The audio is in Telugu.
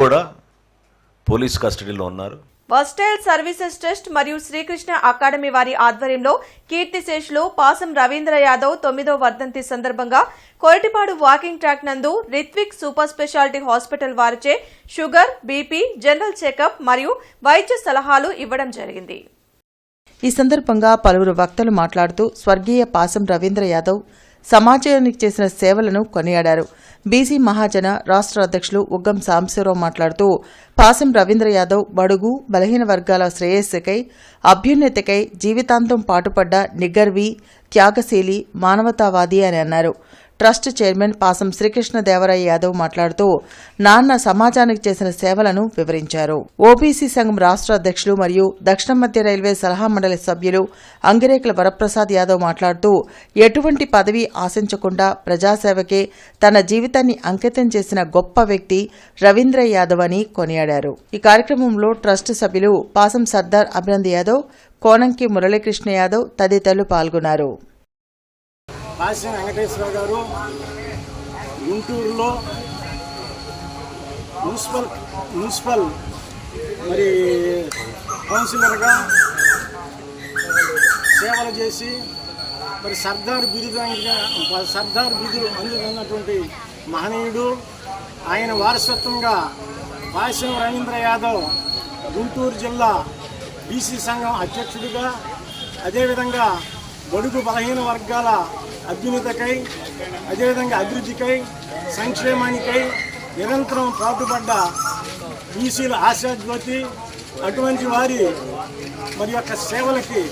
కూడా పోలీస్ కస్టడీలో ఉన్నారు. వర్స్టైల్ సర్వీసెస్ ట్రస్ట్ మరియు శ్రీకృష్ణ అకాడమీ వారి ఆధ్వర్యంలో కీర్తిశేషులు పాసం రవీంద్ర యాదవ్ 9వ వర్ధంతి సందర్భంగా కొరటిపాడు వాకింగ్ ట్రాక్ నందు రిత్విక్ సూపర్ స్పెషాలిటీ హాస్పిటల్ వారిచే షుగర్, బీపీ, జనరల్ చెకప్ మరియు వైద్య సలహాలు ఇవ్వడం జరిగింది. ఈ సందర్భంగా పలువురు వక్తలు మాట్లాడుతూ స్వర్గీయ పాసం రవీంద్ర యాదవ్ సమాజానికి చేసిన సేవలను కొనియాడారు. బీసీ మహాజన రాష్ట్ర అధ్యక్షులు ఉగ్గం సాంబశివరావు మాట్లాడుతూ పాసం రవీంద్ర యాదవ్ బడుగు బలహీన వర్గాల శ్రేయస్సుకై, అభ్యున్నతికై జీవితాంతం పాటుపడ్డ నిగ్గర్వి, త్యాగశీలి, మానవతావాది అని అన్నారు. ట్రస్ట్ చైర్మన్ పాసం శ్రీకృష్ణదేవరాయ యాదవ్ మాట్లాడుతూ నాన్న సమాజానికి చేసిన సేవలను వివరించారు. ఓబీసీ సంఘం రాష్ట్ర అధ్యక్షులు మరియు దక్షిణ మధ్య రైల్వే సలహా మండలి సభ్యులు అంగిరేకుల వరప్రసాద్ యాదవ్ మాట్లాడుతూ ఎటువంటి పదవి ఆశించకుండా ప్రజాసేవకే తన జీవితాన్ని అంకితం చేసిన గొప్ప వ్యక్తి రవీంద్ర యాదవ్ అని కొనియాడారు. ఈ కార్యక్రమంలో ట్రస్ట్ సభ్యులు పాసం సర్దార్ అభినంద్ యాదవ్, కోనంకి మురళీకృష్ణ యాదవ్ తదితరులు పాల్గొన్నారు. పాసం వెంకటేశ్వరరావు గారు గుంటూరులో మున్సిపల్ మరి కౌన్సిలర్గా సేవలు చేసి మరి సర్దార్ బిరుదు అందుకున్నటువంటి మహనీయుడు. ఆయన వారసత్వంగా పాసం రవీంద్ర యాదవ్ గుంటూరు జిల్లా బీసీ సంఘం అధ్యక్షుడిగా, అదేవిధంగా బడుగు బలహీన వర్గాల అభ్యున్నతికై, అదేవిధంగా అభివృద్ధికై, సంక్షేమానికై నిరంతరం పాటుపడ్డ బీసీల ఆశాజ్యోతి. అటువంటి వారి మరి యొక్క సేవలకి